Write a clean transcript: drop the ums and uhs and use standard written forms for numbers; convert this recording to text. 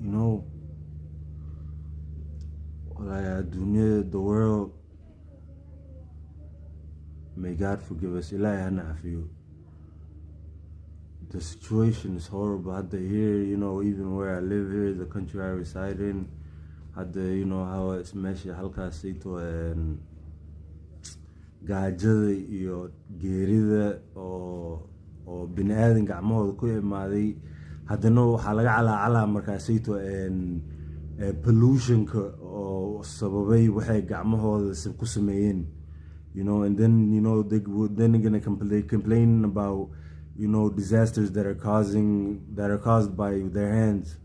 you know, like dunya, the world, may God forgive us. The situation is horrible. Had to hear, you know, even where I live here, the country I reside in, had to, you know, how it's meshi halkaasito and gaajada iyo geerida oo bini aadan gacmahooda ku imaaday. Haddana waxaa laga calaacalaa markaasayto pollutionka oo sababay waxay gacmahooda ku sameeyeen, you know, and then, you know, then gonna complain about, you know, disasters that are caused by their hands.